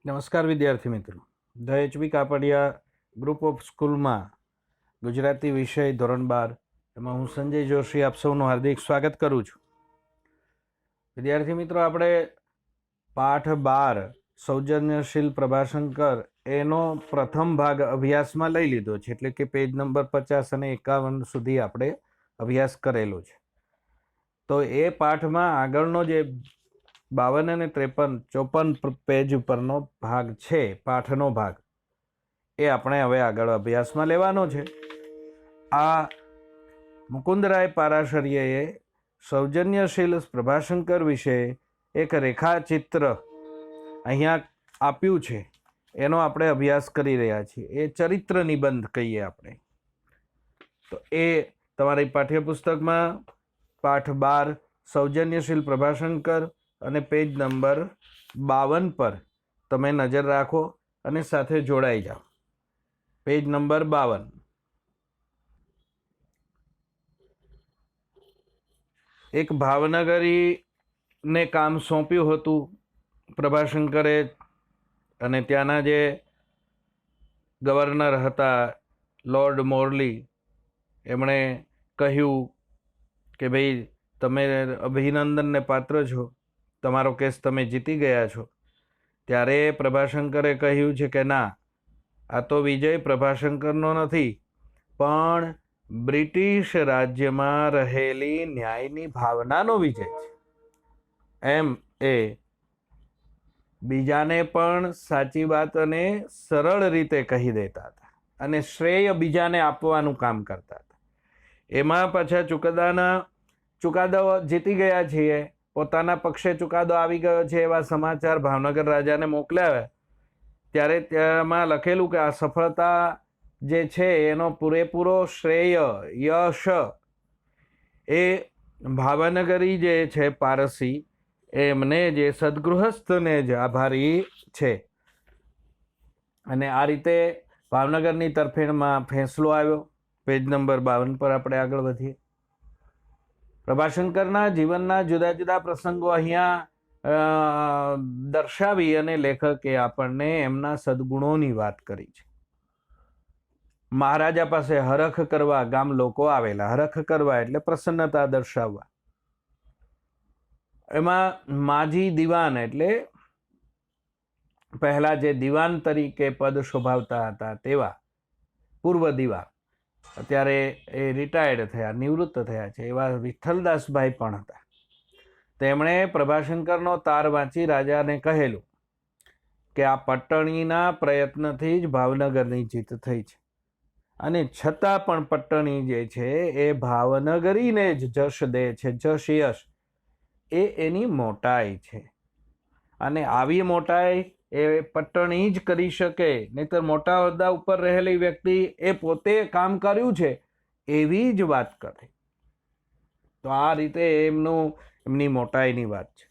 નમસ્કાર વિદ્યાર્થી મિત્રો, the HB Kapadia group of સ્કૂલમાં ગુજરાતી વિષય ધોરણ 12 એમાં હું સંજય જોશી આપ સૌનું હાર્દિક સ્વાગત કરું છું. વિદ્યાર્થી મિત્રો, આપણે પાઠ 12 સૌજન્યશીલ પ્રભાશંકર એનો પ્રથમ ભાગ અભ્યાસમાં લઈ લીધો છે, એટલે કે પેજ નંબર 50 અને 51 સુધી આપણે અભ્યાસ કરેલો છે. તો એ પાઠમાં આગળનો જે 52 અને 54 પેજ ઉપરનો ભાગ છે, પાઠનો ભાગ, એ આપણે હવે આગળ અભ્યાસમાં લેવાનો છે. આ મુકુંદરાય પારાશર્યએ સૌજન્યશીલ પ્રભાશંકર વિશે એક રેખાચિત્ર અહીંયા આપ્યું છે, એનો આપણે અભ્યાસ કરી રહ્યા છીએ. એ ચરિત્ર નિબંધ કહીએ આપણે. તો એ તમારી પાઠ્યપુસ્તકમાં પાઠ 12 સૌજન્યશીલ પ્રભાશંકર અને પેજ નંબર 52 પર તમે નજર રાખો અને સાથે જોડાઈ જાઓ. Page number 52. એક ભાવનગરીને કામ સોંપ્યું હતું પ્રભાશંકરે, અને ત્યાંના જે ગવર્નર હતા લોર્ડ મોરલી, એમણે કહ્યું કે ભાઈ તમે અભિનંદનને પાત્ર છો, તમારો કેસ તમે જીતી ગયા છો. ત્યારે પ્રભાશંકરે કહ્યું છે કે ના, આ તો વિજય પ્રભાશંકરનો નથી, પણ બ્રિટિશ રાજ્યમાં રહેલી ન્યાયની ભાવનાનો વિજય છે. એમ એ બીજાને પણ સાચી વાત અને સરળ રીતે કહી દેતા હતા અને શ્રેય બીજાને આપવાનું કામ કરતા હતા. એમાં પાછા ચુકાદો જીતી ગયા છીએ, પોતાના પક્ષે ચુકાદો આવી ગયો છે એવા સમાચાર ભાવનગર રાજાને મોકલ્યા. ત્યારે તેમાં લખેલું કે આ સફળતા જે છે એનો પૂરેપૂરો શ્રેય, યશ એ ભાવનગરી જે છે પારસી, એમને જે સદગૃહસ્થને જ આભારી છે. અને આ રીતે ભાવનગરની તરફેણમાં ફેંસલો આવ્યો. પેજ નંબર 52 પર આપણે આગળ વધીએ. પ્રભાશંકરના જીવનના જુદા જુદા પ્રસંગો અહીંયા દર્શાવી અને લેખકે આપણને એમના સદગુણોની વાત કરી છે. મહારાજા પાસે હરખ કરવા ગામ લોકો આવેલા. હરખ કરવા એટલે પ્રસન્નતા દર્શાવવા. એમાં માજી દિવાન એટલે પહેલા જે દિવાન તરીકે પદ શોભાવતા હતા તેવા પૂર્વ દિવાન, અત્યારે એ રિટાયર્ડ થયા, નિવૃત્ત થયા છે, એવા વિઠ્ઠલદાસભાઈ પણ હતા. તેમણે પ્રભાશંકરનો તાર વાંચી રાજાને કહેલું કે આ પટ્ટણીના પ્રયત્નથી જ ભાવનગરની જીત થઈ છે, અને છતાં પણ પટ્ટણી જે છે એ ભાવનગરીને જ જશ દે છે. જશ, યશ એ એની મોટાઈ છે, અને આવી મોટાઈ એ પટ્ટણી જ કરી શકે, નહીતર મોટા હોદ્દા ઉપર રહેલી વ્યક્તિ એ પોતે કામ કર્યું છે એવી જ વાત કરે. તો આ રીતે એમની મોટાઈની વાત છે.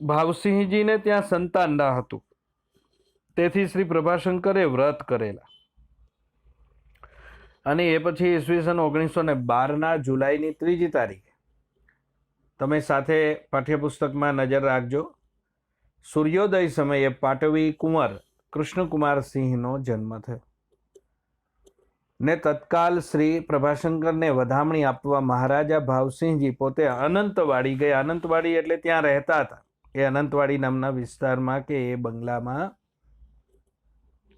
ભાવસિંહજીને ત્યાં સંતાન ન હતું, તેથી શ્રી પ્રભાશંકરે વ્રત કરેલા. અને એ પછી ઈસવીસન 1912 જુલાઈની 3જી તારીખે, તમે સાથે પાઠ્યપુસ્તકમાં નજર રાખજો, સૂર્યોદય સમયે પાટવી કુંવર કૃષ્ણકુમારસિંહનો જન્મ થયો. ને તત્કાલ શ્રી પ્રભાશંકરને વધામણી આપવા મહારાજા ભાવસિંહજી પોતે અનંતવાડી ગયા. અનંતવાડી એટલે ત્યાં રહેતા હતા, એ અનંતવાડી નામના વિસ્તારમાં કે એ બંગલામાં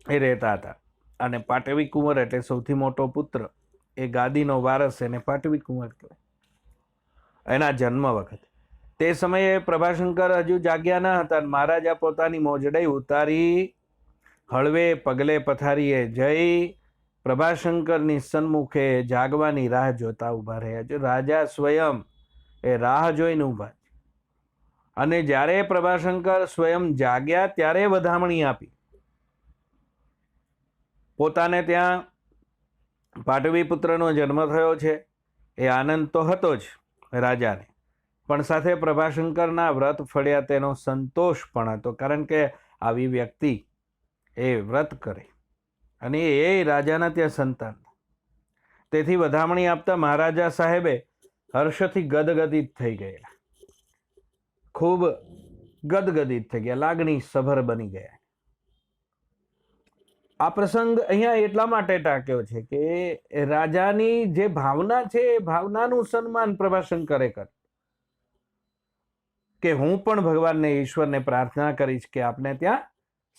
એ રહેતા હતા. અને પાટવી કુંવર એટલે સૌથી મોટો પુત્ર, એ ગાદીનો વારસ, એને પાટવી કુંવર કહેવાય. એના જન્મ વખતે તે સમયે પ્રભાશંકર હજુ જાગ્યા ન હતા. મહારાજા પોતાની મોજડી ઉતારી હળવે પગલે પથારીએ જઈ પ્રભાશંકરની સન્મુખે જાગવાની રાહ જોતા ઊભા રહ્યા છે. રાજા સ્વયં એ રાહ જોઈને ઊભા છે. અને જ્યારે પ્રભાશંકર સ્વયં જાગ્યા ત્યારે વધામણી આપી. પોતાને ત્યાં પાટવી પુત્રનો જન્મ થયો છે એ આનંદ તો હતો જ રાજાને, પણ સાથે પ્રભાશંકરના વ્રત ફળ્યા તેનો સંતોષ પણ હતો. કારણ કે આવી વ્યક્તિ એ વ્રત કરે અને એ રાજાના ત્યાં સંતાન. તેથી વધામણી આપતા મહારાજા સાહેબે હર્ષથી ગદગદિત થઈ ગયેલા. ખૂબ ગદગદિત થઈ ગયા, લાગણી સભર બની ગયા. આ પ્રસંગ અહીંયા એટલા માટે ટાંક્યો છે કે રાજાની જે ભાવના છે એ ભાવનાનું સન્માન પ્રભાશંકરે કર્યું કે હું પણ ભગવાનને ઈશ્વરને પ્રાર્થના કરીશ કે આપને ત્યાં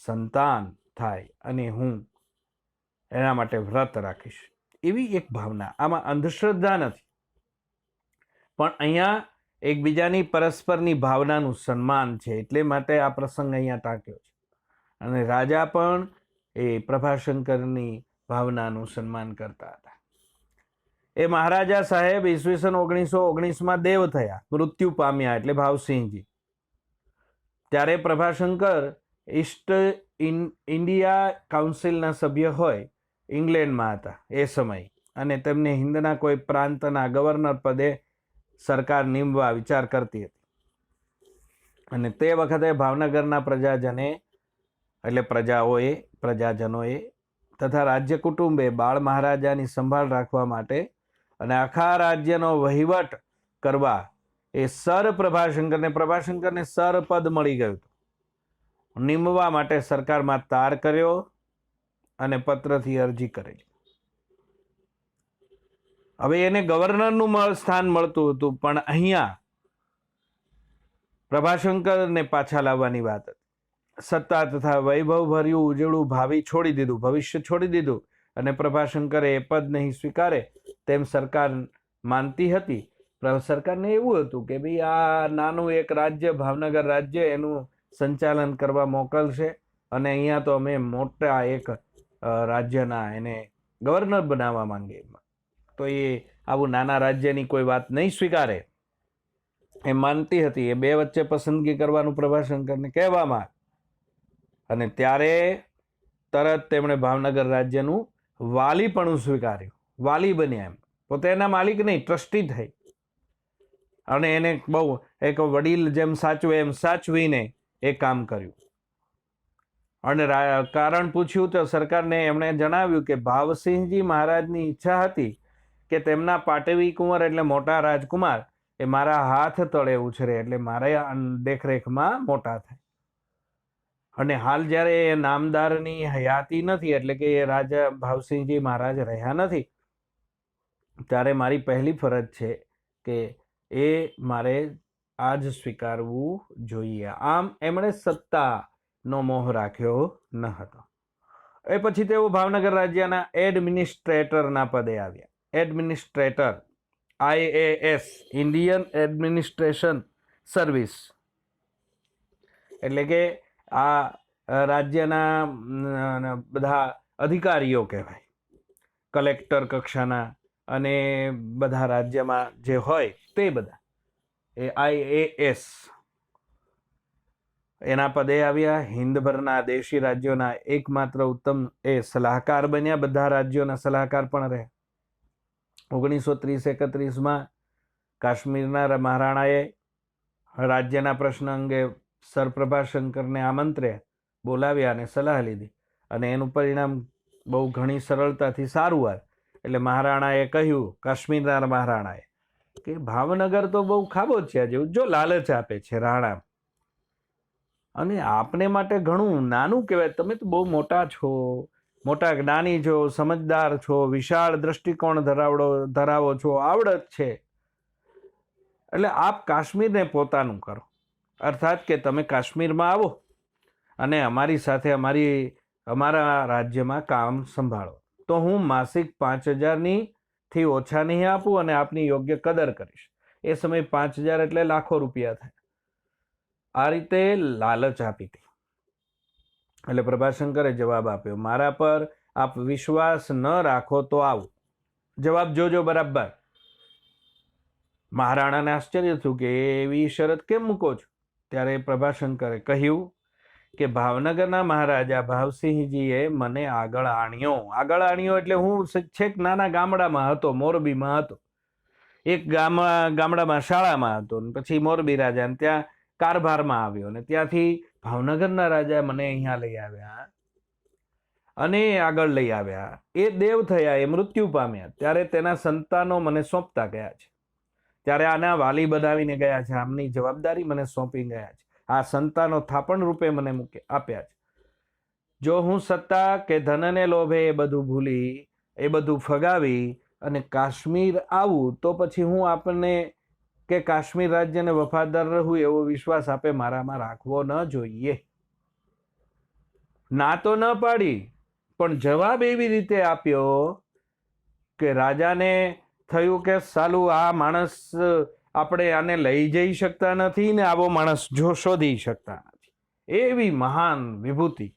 સંતાન થાય અને હું એના માટે વ્રત રાખીશ, એવી એક ભાવના. આમાં અંધશ્રદ્ધા નથી, પણ અહીંયા એકબીજાની પરસ્પરની ભાવનાનું સન્માન છે, એટલે માટે આ પ્રસંગ અહીંયા ટાંક્યો છે. અને રાજા પણ એ પ્રભાશંકરની ભાવનાનું સન્માન કરતા હતા. એ મહારાજા સાહેબ ઈસવીસન 1919માં દેવ થયા, મૃત્યુ પામ્યા, એટલે ભાવસિંહજી. ત્યારે પ્રભાશંકર ઈસ્ટ ઇન્ડિયા કાઉન્સિલના સભ્ય હોય ઇંગ્લેન્ડમાં હતા એ સમય, અને તેમને હિન્દના કોઈ પ્રાંતના ગવર્નર પદે સરકાર નીમવા વિચાર કરતી હતી. અને તે વખતે ભાવનગરના પ્રજાજને એટલે પ્રજાજનોએ તથા રાજ્ય કુટુંબે બાળ મહારાજાની સંભાળ રાખવા માટે અને આખા રાજ્યનો વહીવટ કરવા એ સર પ્રભાશંકરને સર પદ મળી ગયું હતું. નીમવા માટે સરકારમાં તાર કર્યો અને પત્રથી અરજી કરેલી. હવે એને ગવર્નરનું સ્થાન મળતું હતું, પણ અહીંયા પ્રભાશંકરને પાછા લાવવાની વાત હતી. સત્તા તથા વૈભવ ભર્યું ઉજળું ભાવિ છોડી દીધું, ભવિષ્ય છોડી દીધું, અને પ્રભાશંકરે એ પદ નહીં સ્વીકારે તેમ સરકાર માનતી હતી. સરકારને એવું હતું કે ભાઈ આ નાનું એક રાજ્ય, ભાવનગર રાજ્ય, એનું સંચાલન કરવા મોકલશે અને અહીંયા તો અમે મોટા એક રાજ્યના એને ગવર્નર બનાવવા માંગીએ, તો એ આવું નાના રાજ્યની કોઈ વાત નહીં સ્વીકારે એ માનતી હતી. એ બે વચ્ચે પસંદગી કરવાનું પ્રભાશંકરને કહેવામાં, અને ત્યારે તરત તેમણે ભાવનગર રાજ્યનું વાલીપણું સ્વીકાર્યું, વાલી બન્યા. એમ પોતે એના માલિક નહીં, ટ્રસ્ટી થઈ, અને એને બહુ એક વડીલ જેમ સાચવે એમ સાચવીને એ કામ કર્યું. અને કારણ પૂછ્યું તો સરકારને એમણે જણાવ્યું કે ભાવસિંહજી મહારાજની ઈચ્છા હતી કે તેમના પાટવી કુંવર એટલે મોટા રાજકુમાર એ મારા હાથ તળે ઉછરે, એટલે મારા દેખરેખમાં મોટા થાય. અને હાલ જ્યારે એ નામદારની હયાતી નથી, એટલે કે એ રાજા ભાવસિંહજી મહારાજ રહ્યા નથી, ત્યારે મારી પહેલી ફરજ છે કે એ મારે આજ સ્વીકારવું જોઈએ. આમ એમણે સત્તાનો મોહ રાખ્યો ન હતો. એ પછી તેઓ ભાવનગર રાજ્યના એડમિનિસ્ટ્રેટરના પદે આવ્યા. Administrator, IAS, Indian administration service, એટલે કે આ રાજ્યના બધા અધિકારીઓ કહેવાય, કલેક્ટર કક્ષાના અને બધા રાજ્યમાં જે હોય તે બધા, એ IAS એના પદે આવ્યા. હિન્દભરના દેશી રાજ્યોના એકમાત્ર ઉત્તમ એ સલાહકાર બન્યા, બધા રાજ્યોના સલાહકાર પણ રહ્યા. 1930-31માં કાશ્મીરના મહારાણાએ રાજ્યના પ્રશ્ન અંગે સર પ્રભાશંકરને આમંત્ર્યા, બોલાવ્યા અને સલાહ લીધી, અને એનું પરિણામ બહુ ઘણી સરળતાથી સારું આવે. એટલે મહારાણાએ કહ્યું, કાશ્મીરના મહારાણાએ, કે ભાવનગર તો બહુ ખાબોચિયા જેવું, જો લાલચ આપે છે રાણા, અને આપને માટે ઘણું નાનું કહેવાય. તમે તો બહુ મોટા છો, મોટા જ્ઞાની છો, સમજદાર છો, વિશાળ દ્રષ્ટિકોણ ધરાવો છો, આવડત છે, એટલે આપ કાશ્મીરને પોતાનું કરો. અર્થાત કે તમે કાશ્મીરમાં આવો અને અમારી સાથે અમારા રાજ્યમાં કામ સંભાળો, તો હું માસિક 5,000 થી ઓછા નહીં આપું અને આપની યોગ્ય કદર કરીશ. એ સમયે 5,000 એટલે લાખો રૂપિયા થાય. આ રીતે લાલચ આપી હતી. એટલે પ્રભાશંકરે જવાબ આપ્યો, મારા પર આપ વિશ્વાસ ન રાખો તો આવું જવાબ જોજો બરાબર. મહારાણાને આશ્ચર્ય થયું કે એવી શરત કેમ મૂકો છો? ત્યારે પ્રભાશંકરે કહ્યું કે ભાવનગરના મહારાજા ભાવસિંહજીએ મને આગળ આણ્યો એટલે હું છેક નાના ગામડામાં હતો, મોરબીમાં હતો, એક ગામડામાં શાળામાં હતો, પછી મોરબી રાજા ત્યાં કારભારમાં આવ્યો, અને ત્યાંથી ભાવનગરના રાજા મને અહીંયા લઈ આવ્યા અને આગળ લઈ આવ્યા. એ દેવ થયા, એ મૃત્યુ પામ્યા, ત્યારે તેના સંતાનો મને સોંપતા ગયા છે, ત્યારે આના વાલી બનાવીને ગયા છે, આમની જવાબદારી મને સોંપી ગયા છે. આ સંતાનો થાપણ રૂપે મને આપ્યા છે. જો હું સત્તા કે ધનને લોભે એ બધું ભૂલી, એ બધું ફગાવી અને કાશ્મીર આવું તો પછી હું આપણને કે કાશ્મીર રાજ્યને વફાદાર રહું એવો વિશ્વાસ આપે મારામાં રાખવો ન જોઈએ. ના તો ન પાડી, પણ જવાબ એવી રીતે આપ્યો કે રાજાને થયું કે સાલું આ માણસ આપણે આને લઈ જઈ શકતા નથી ને આવો માણસ જો શોધી શકતા નથી. એવી મહાન વિભૂતિ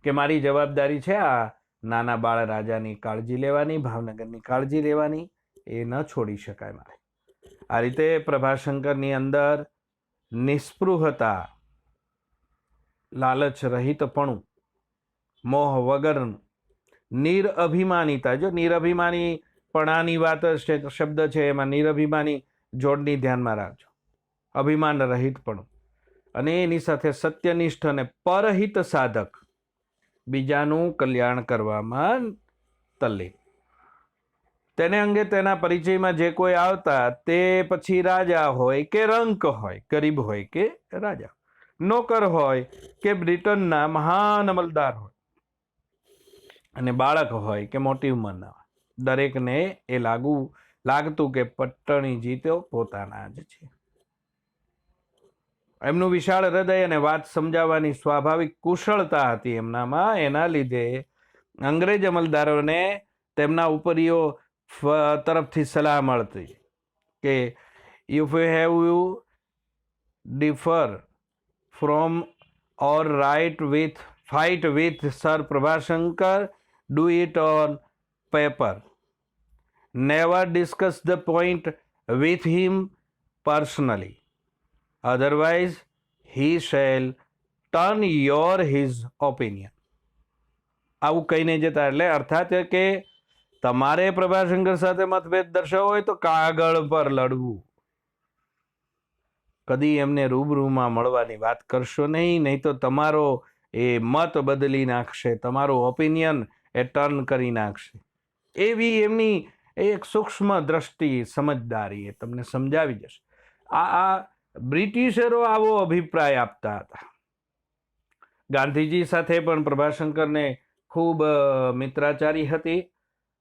કે મારી જવાબદારી છે આ નાના બાળ રાજાની કાળજી લેવાની, ભાવનગરની કાળજી લેવાની, એ ન છોડી શકાય મારે. આ રીતે પ્રભાશંકરની અંદર નિસ્પૃહતા, લાલચ રહિતપણું, મોહ વગરનું, નિરઅભિમાનીતા. જો નિરઅભિમાનીપણાની વાત શબ્દ છે, એમાં નિરઅભિમાની જોડની ધ્યાનમાં રાખજો. અભિમાન રહિતપણું અને એની સાથે સત્યનિષ્ઠ અને પરહિત સાધક, બીજાનું કલ્યાણ કરવામાં તલ્લીન. તેને અંગે તેના પરિચયમાં જે કોઈ આવતા તે પછી રાજા હોય કે રંક હોય, ગરીબ હોય કે રાજા, નોકર હોય કે બ્રિટનના મહાન અમલદાર હોય, અને બાળક હોય કે મોટી ઉંમરના હોય, દરેકને એ લાગતું કે પટ્ટણીજી તો પોતાના જ છે. એમનું વિશાળ હૃદય અને વાત સમજાવવાની સ્વાભાવિક કુશળતા હતી એમનામાં. એના લીધે અંગ્રેજ અમલદારોને તેમના ઉપરીઓ તરફથી સલાહ મળતી કે if you have you differ from or fight with sir Prabhashankar, do it on paper, never discuss the point with him personally, otherwise he shall turn your his opinion. આવું કહીને જતા, એટલે અર્થાત કે તમારે પ્રભાશંકર સાથે મતભેદ દર્શાવવો હોય તો કાગળ પર લડવું, કદી એમને રૂબરૂમાં મળવાની વાત કરશો નહીં, નહીં તો તમારો એ મત બદલી નાખશે, તમારો ઓપિનિયન એ ટર્ન કરી નાખશે. એવી એમની એક સૂક્ષ્મ દ્રષ્ટિ, સમજદારી એ તમને સમજાવી જશે. આ બ્રિટિશરો આવો અભિપ્રાય આપતા હતા. ગાંધીજી સાથે પણ પ્રભાશંકરને ખૂબ મિત્રાચારી હતી,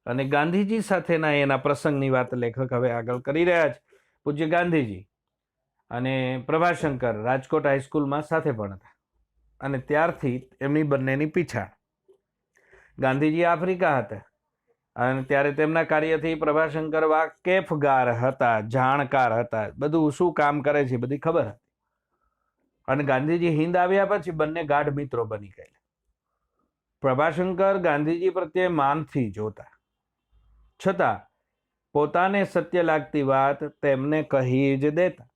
અને ગાંધીજી સાથેના એના પ્રસંગની વાત લેખક હવે આગળ કરી રહ્યા છે. પૂજ્ય ગાંધીજી અને પ્રભાશંકર રાજકોટ હાઈસ્કૂલમાં સાથે ભણતા, અને ત્યારથી એમની બંનેની પીછાણ. ગાંધીજી આફ્રિકા હતા અને ત્યારે તેમના કાર્યથી પ્રભાશંકર વાકેફગાર હતા, જાણકાર હતા, બધું શું કામ કરે છે બધી ખબર હતી. અને ગાંધીજી હિંદ આવ્યા પછી બંને ગાઢ મિત્રો બની ગયેલા. પ્રભાશંકર ગાંધીજી પ્રત્યે માનથી જોતા, છતાં પોતાને સત્ય લાગતી વાત તેમને કહી જ દેતા.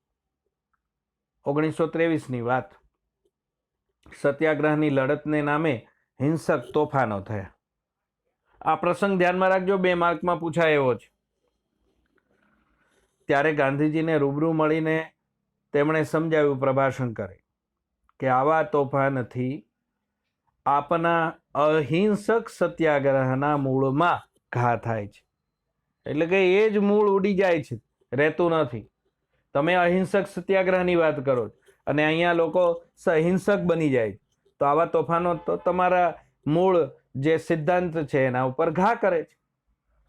1923ની વાત, સત્યાગ્રહની લડતને નામે હિંસક તોફાનો થયા. આ પ્રસંગ ધ્યાનમાં રાખજો, 2 માર્કમાં પૂછાય એવો છે. ત્યારે ગાંધીજીને રૂબરૂ મળીને તેમણે સમજાવ્યું પ્રભાશંકરે કે આવા તોફાનથી આપના અહિંસક સત્યાગ્રહના મૂળમાં ઘા થાય છે. એટલે કે એ જ મૂળ ઉડી જાય છે, રહેતું નથી. તમે અહિંસક સત્યાગ્રહની વાત કરો છો અને અહીંયા લોકો સહિંસક બની જાય છે, તો આવા તોફાનો તો તમારા મૂળ જે સિદ્ધાંત છે એના ઉપર ઘા કરે છે,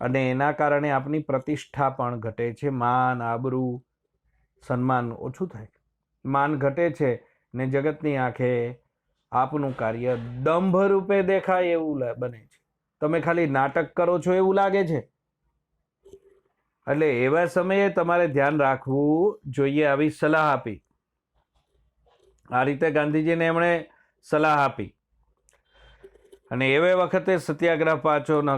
અને એના કારણે આપની પ્રતિષ્ઠા પણ ઘટે છે, માન, આબરૂ, સન્માન ઓછું થાય, માન ઘટે છે, ને જગતની આંખે આપનું કાર્ય દંભ રૂપે દેખાય એવું બને છે. તમે ખાલી નાટક કરો છો એવું લાગે છે. એટલે એવા સમયે તમારે ધ્યાન રાખવું જોઈએ. આવી સલાહ આપી. આ રીતે ગાંધીજીને એમણે સલાહ આપી, અને એવે વખતે સત્યાગ્રહ પાછો ન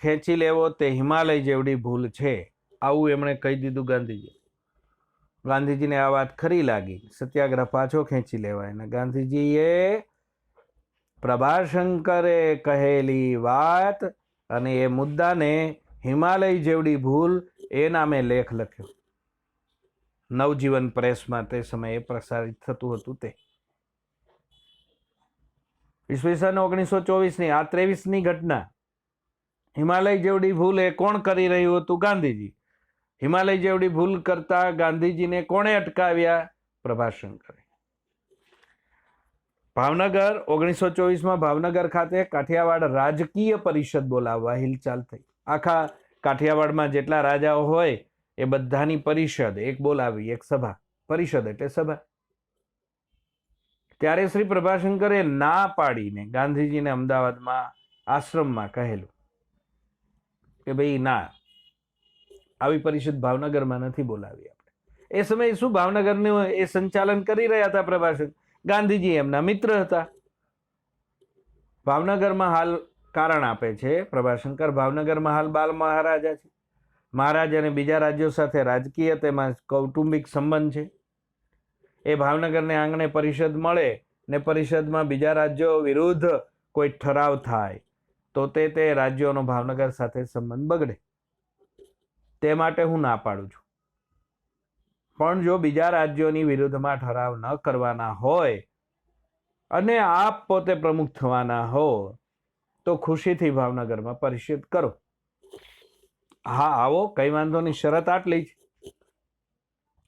ખેંચી લેવો તે હિમાલય જેવડી ભૂલ છે, આવું એમણે કહી દીધું ગાંધીજી. ગાંધીજીને આ વાત ખરી લાગી, સત્યાગ્રહ પાછો ખેંચી લેવાય. અને ગાંધીજીએ પ્રભાશંકરે કહેલી વાત અને એ મુદ્દાને હિમાલય જેવડી ભૂલ એ નામે લેખ લખ્યો. નવજીવન પ્રેસમાં તે સમયે પ્રસારિત થતું હતું. તે ઈસવીસન 1924ની આ 23ની ઘટના. હિમાલય જેવડી ભૂલ એ કોણ કરી રહ્યું હતું? ગાંધીજી. હિમાલય જેવડી ભૂલ કરતા ગાંધીજીને કોણે અટકાવ્યા? પ્રભાશંકરે. ભાવનગર 1924માં ભાવનગર ખાતે કાઠિયાવાડ રાજકીય પરિષદ બોલાવવા હિલચાલ થઈ. આખા કાઠિયાવાડમાં જેટલા રાજાઓ હોય એ બધાની પરિષદ એક બોલાવી, એક સભા. પરિષદ એટલે સભા. ત્યારે શ્રી પ્રભાશંકરે ના પાડીને ગાંધીજીને અમદાવાદમાં આશ્રમમાં કહેલું કે ભાઈ ના, આવી પરિષદ ભાવનગરમાં નથી બોલાવી આપણે. એ સમયે શું ભાવનગરનું એ સંચાલન કરી રહ્યા હતા પ્રભાશંકર. ગાંધીજી એમના મિત્ર હતા. ભાવનગરમાં હાલ કારણ આપે છે પ્રભાશંકર, ભાવનગરમાં હાલ બાલ મહારાજા છે. મહારાજ અને બીજા રાજ્યો સાથે રાજકીય તેમાં કૌટુંબિક સંબંધ છે. એ ભાવનગરને આંગણે પરિષદ મળે ને પરિષદમાં બીજા રાજ્યો વિરુદ્ધ કોઈ ઠરાવ થાય તો તે રાજ્યોનો ભાવનગર સાથે સંબંધ બગડે. તે માટે હું ના પાડું છું. પણ જો બીજા રાજ્યોની વિરુદ્ધમાં ઠરાવ ન કરવાના હોય અને આપ પોતે પ્રમુખ થવાના હો તો ખુશીથી ભાવનગરમાં પરિષદ કરો. હા, આવો, કઈ વાંધો નહીં, શરત આટલી જ,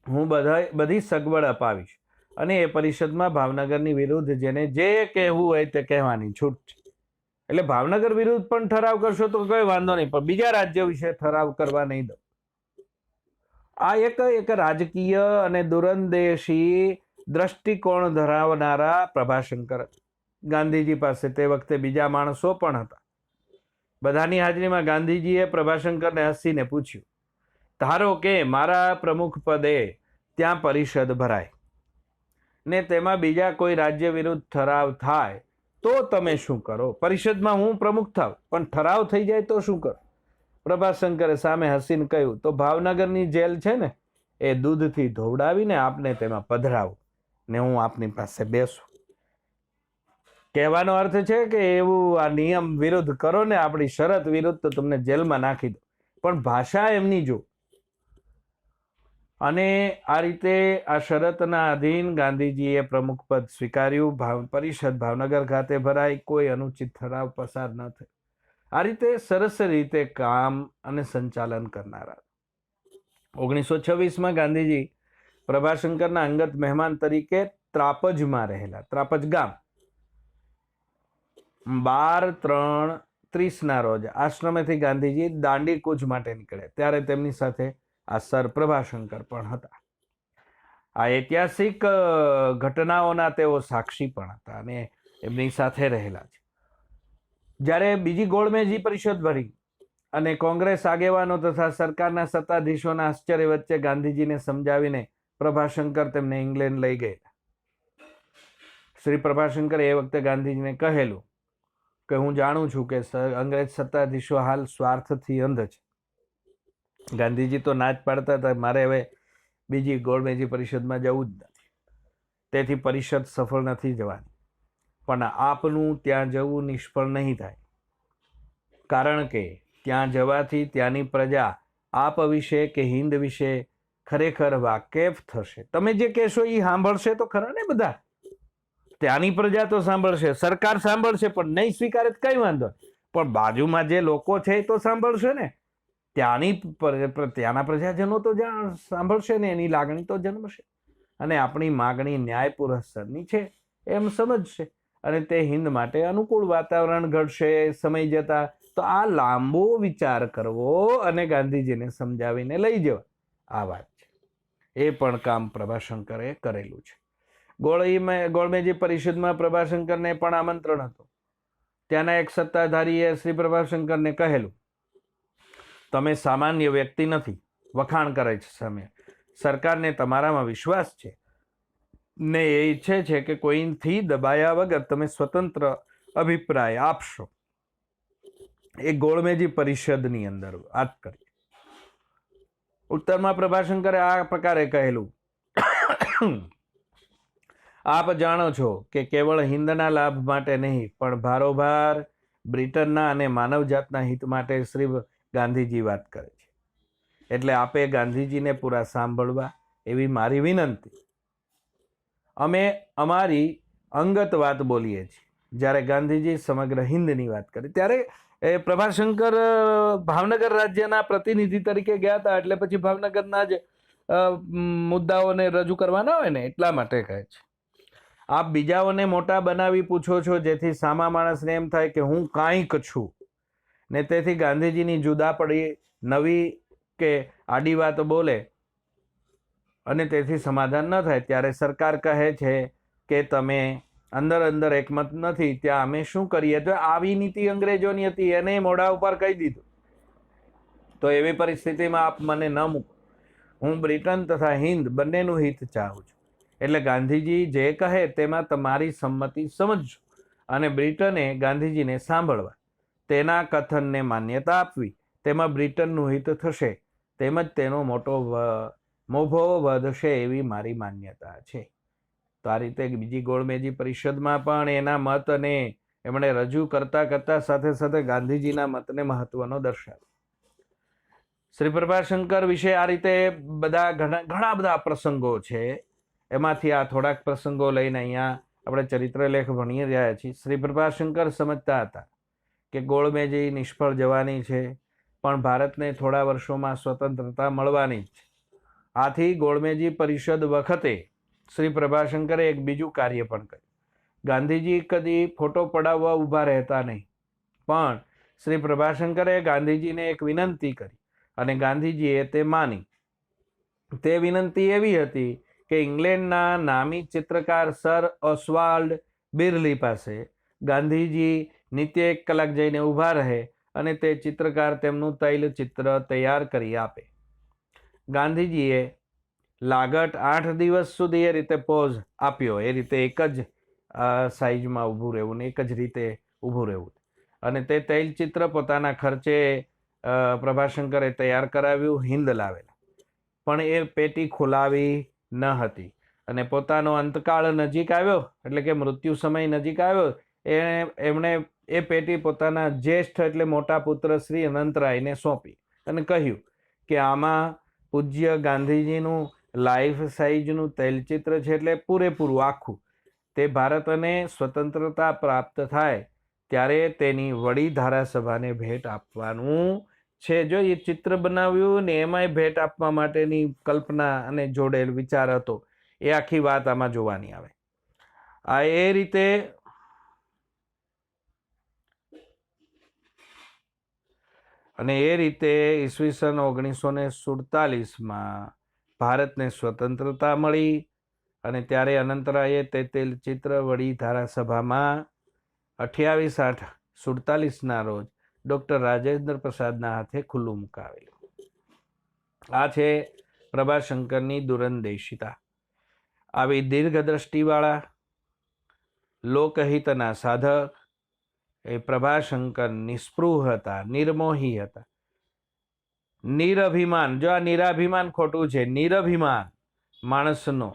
હું બધી સગવડ અપાવીશ અને એ પરિષદમાં ભાવનગરની વિરુદ્ધ જેને જે કહેવું હોય તે કહેવાની છૂટ છે. એટલે ભાવનગર વિરુદ્ધ પણ ઠરાવ કરશો તો કોઈ વાંધો નહીં, પણ બીજા રાજ્ય વિશે ઠરાવ કરવા નહીં દો. આ એક રાજકીય અને દૂરંદેશી દ્રષ્ટિકોણ ધરાવનારા પ્રભાશંકર. ગાંધીજી પાસે તે વખતે બીજા માણસો પણ હતા. બધાની હાજરીમાં ગાંધીજીએ પ્રભાશંકરને હસીને પૂછ્યું, ધારો કે મારા પ્રમુખ પદે ત્યાં પરિષદ ભરાય ને તેમાં બીજા કોઈ રાજ્ય વિરુદ્ધ ઠરાવ થાય તો તમે શું કરો? પરિષદમાં હું પ્રમુખ થાવ પણ ઠરાવ થઈ જાય તો શું કરો? પ્રભાશંકરે સામે હસીને કહ્યું, તો ભાવનગરની જેલ છે ને એ દૂધથી ધોવડાવીને આપને તેમાં પધરાવું ને હું આપની પાસે બેસું. કહેવાનો અર્થ છે કે એવું આ નિયમ વિરુદ્ધ કરો ને, આપણી શરત વિરુદ્ધ, તો તમને જેલમાં નાખી દો. પણ ભાષા એમની જો. અને આ રીતે આ શરતના અધીન ગાંધીજીએ પ્રમુખ પદ સ્વીકાર્યું. પરિષદ ભાવનગર ખાતે ભરાઈ, કોઈ અનુચિત ઠરાવ પસાર ન થયો. આ રીતે સરસ રીતે કામ અને સંચાલન કરનારા. 1926માં ગાંધીજી પ્રભાશંકરના અંગત મહેમાન તરીકે ત્રાપજમાં રહેલા. ત્રાપજ ગામ 12/3/30 રોજ આશ્રમેથી ગાંધીજી દાંડી કૂચ માટે નીકળ્યા. ત્યારે તેમની સાથે આ સર પ્રભાશંકર પણ હતા. આ ઐતિહાસિક ઘટનાઓના તેઓ સાક્ષી પણ હતા અને એમની સાથે રહેલા છે. જ્યારે બીજી ગોળમેજી પરિષદ ભરી અને કોંગ્રેસ આગેવાનો તથા સરકારના સત્તાધીશોના આશ્ચર્ય વચ્ચે ગાંધીજીને સમજાવીને પ્રભાશંકર તેમને ઇંગ્લેન્ડ લઈ ગયા. શ્રી પ્રભાશંકરે એ વખતે ગાંધીજીને કહેલું કે હું જાણું છું કે અંગ્રેજ સત્તાધીશો હાલ સ્વાર્થથી અંધ છે. ગાંધીજી તો ના જ પાડતા હતા, મારે હવે બીજી ગોળમેજી પરિષદમાં જવું જ નથી, તેથી પરિષદ સફળ નથી જવાની. પણ આપનું ત્યાં જવું નિષ્ફળ નહીં થાય, કારણ કે ત્યાં જવાથી ત્યાંની પ્રજા આપ વિશે કે હિન્દ વિશે ખરેખર વાકેફ થશે. તમે જે કહેશો એ સાંભળશે તો ખરા ને બધા. ત્યાંની પ્રજા તો સાંભળશે, સરકાર સાંભળશે, પણ નહીં સ્વીકારે કઈ વાંધો, પણ બાજુમાં જે લોકો છે એ તો સાંભળશે ને. ત્યાંના પ્રજાજનો તો સાંભળશે ને, એની લાગણી તો જન્મશે અને આપણી માગણી ન્યાયપૂર્વકની છે એમ સમજશે અને તે હિન્દ માટે અનુકૂળ વાતાવરણ ઘડશે. સમય જતા તો આ લાંબો વિચાર કરવો અને ગાંધીજીને સમજાવીને લઈ જવા, આ વાત છે. એ પણ કામ પ્રભાશંકરે કરેલું છે. ગોળમેજી પરિષદમાં પ્રભાશંકરને પણ આમંત્રણ હતું. ત્યાંના એક સત્તાધારીએ શ્રી પ્રભાશંકરને કહેલું, તમે સામાન્ય વ્યક્તિ નથી. વખાણ કરે છે સામે. સરકારને તમારામાં વિશ્વાસ છે ને એ ઈચ્છે છે કે કોઈથી દબાયા વગર તમે સ્વતંત્ર અભિપ્રાય આપશો. એ ગોળમેજી પરિષદની અંદર વાત કરી. ઉત્તરમાં પ્રભાશંકરે આ પ્રકારે કહેલું, આપ જાણો છો કે કેવળ હિન્દના લાભ માટે નહીં પણ ભારોભાર બ્રિટનના અને માનવજાતના હિત માટે શ્રી ગાંધીજી વાત કરે છે. એટલે આપે ગાંધીજીને પૂરા સાંભળવા એવી મારી વિનંતી. અમે અમારી અંગત વાત બોલીએ છીએ. જ્યારે ગાંધીજી સમગ્ર હિન્દની વાત કરી ત્યારે પ્રભાશંકર ભાવનગર રાજ્યના પ્રતિનિધિ તરીકે ગયા હતા. એટલે પછી ભાવનગરના જ મુદ્દાઓને રજૂ કરવાના હોય ને એટલા માટે કહે છે. આપ બીજાઓને મોટા બનાવી પૂછો છો, જેથી સામા માણસને એમ થાય કે હું કાંઈક છું, ને તેથી ગાંધીજીની જુદા પડી નવી કે આડી વાત બોલે અને તેથી સમાધાન ન થાય. ત્યારે સરકાર કહે છે કે તમે અંદર અંદર એકમત નથી, ત્યાં અમે શું કરીએ? તો આવી નીતિ અંગ્રેજોની હતી, એને મોઢા ઉપર કહી દીધું. તો એવી પરિસ્થિતિમાં આપ મને ન મૂકો, હું બ્રિટન તથા હિન્દ બંનેનું હિત ચાહું છું. એટલે ગાંધીજી જે કહે તેમાં તમારી સંમતિ સમજજો અને બ્રિટને ગાંધીજીને સાંભળવા, તેના કથનને માન્યતા આપવી, તેમાં બ્રિટનનું હિત થશે, તેમજ તેનો મોભો વધશે એવી મારી માન્યતા છે. તો આ રીતે બીજી ગોળમેજી પરિષદમાં પણ એના મત અને એમણે રજૂ કરતા સાથે સાથે ગાંધીજીના મતને મહત્વનો દર્શાવ્યો. શ્રી પ્રભાશંકર વિશે આ રીતે ઘણા બધા પ્રસંગો છે. એમાંથી આ થોડાક પ્રસંગો લઈને અહીંયા આપણે ચરિત્રલેખ ભણી રહ્યા છીએ. શ્રી પ્રભાશંકર સમજતા હતા કે ગોળમેજી નિષ્ફળ જવાની છે, પણ ભારતને થોડા વર્ષોમાં સ્વતંત્રતા મળવાની જ છે. આથી ગોળમેજી પરિષદ વખતે શ્રી પ્રભાશંકરે એક બીજું કાર્ય પણ કર્યું. ગાંધીજી કદી ફોટો પડાવવા ઊભા રહેતા નહીં, પણ શ્રી પ્રભાશંકરે ગાંધીજીને એક વિનંતી કરી અને ગાંધીજીએ તે માની. તે વિનંતી એવી હતી કે ઇંગ્લેન્ડના નામી ચિત્રકાર સર ઓસ્વાલ્ડ બિરલી પાસે ગાંધીજી નિત્ય 1 કલાક જઈને ઊભા રહે અને તે ચિત્રકાર તેમનું તૈલચિત્ર તૈયાર કરી આપે. ગાંધીજીએ લાગટ 8 દિવસ સુધી એ રીતે પોઝ આપ્યો, એ રીતે એક જ સાઇઝમાં ઊભું રહેવું ને એક જ રીતે ઊભું રહેવું. અને તે તૈલચિત્ર પોતાના ખર્ચે પ્રભાશંકરે તૈયાર કરાવ્યું, હિન્દ લાવેલા. પણ એ પેટી ખોલાવી ન હતી અને પોતાનો અંતકાળ નજીક આવ્યો, એટલે કે મૃત્યુ સમય નજીક આવ્યો, એમણે એ પેટી પોતાના જ્યેષ્ઠ એટલે મોટા પુત્ર શ્રી અનંતરાયને સોંપી અને કહ્યું કે આમાં પૂજ્ય ગાંધીજીનું લાઈફ સાઇઝનું તૈલચિત્ર છે, એટલે પૂરેપૂરું આખું. તે ભારતને સ્વતંત્રતા પ્રાપ્ત થાય ત્યારે તેની વડી ધારાસભાને ભેટ આપવાનું છે. જો એ ચિત્ર બનાવ્યું ને એમાંય ભેટ આપવા માટેની કલ્પના અને જોડેલ વિચાર હતો, એ આખી વાત આમાં જોવાની આવે. આ એ રીતે ઈસવીસન 1947માં ભારતને સ્વતંત્રતા મળી અને ત્યારે અનંતરાયે તે તૈલચિત્ર વડી ધારાસભામાં 28/8/47ના રોજ ડૉક્ટર રાજેન્દ્ર પ્રસાદના હાથે ખુલ્લું મુકાવેલું. આ છે પ્રભાશંકરની દૂરંદેશિતા. આવી દીર્ઘદ્રષ્ટિવાળા લોકહિતના સાધક એ પ્રભાશંકર નિસ્પૃહ હતા, નિર્મોહી હતા, નિરભિમાન. જો આ નિરાભિમાન ખોટું છે. નિરભિમાન માણસનો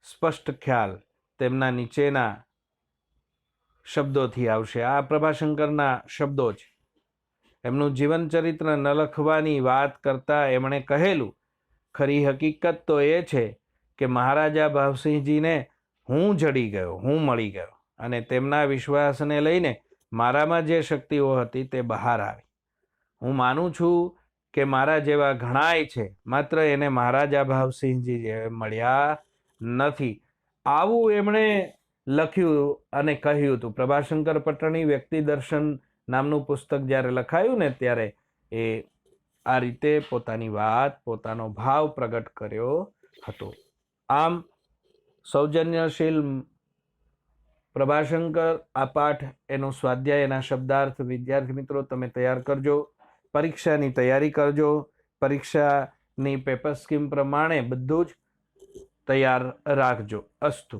સ્પષ્ટ ખ્યાલ તેમના નીચેના શબ્દોથી આવશે. આ પ્રભાશંકરના શબ્દો છે. એમનું જીવન ચરિત્ર ન લખવાની વાત કરતા એમણે કહેલું, ખરી હકીકત તો એ છે કે મહારાજા ભાવસિંહજીને હું જડી ગયો, હું મળી ગયો અને તેમના વિશ્વાસને લઈને મારામાં જે શક્તિઓ હતી તે બહાર આવી. હું માનું છું કે મારા જેવા ઘણાય છે, માત્ર એને મહારાજા ભાવસિંહજી જે મળ્યા નથી. આવું એમણે લખ્યું અને કહ્યું હતું. પ્રભાશંકર પટણી વ્યક્તિ દર્શન નામનું પુસ્તક જ્યારે લખાયું ને ત્યારે એ આ રીતે પોતાની વાત, પોતાનો ભાવ પ્રગટ કર્યો હતો. આમ સૌજન્યશીલ પ્રભાશંકર આ પાઠ, એનો સ્વાધ્યાય, એના શબ્દાર્થ વિદ્યાર્થી મિત્રો તમે તૈયાર કરજો. પરીક્ષાની તૈયારી કરજો. પરીક્ષાની પેપર સ્કીમ પ્રમાણે બધું જ તૈયાર રાખજો. અસ્તુ.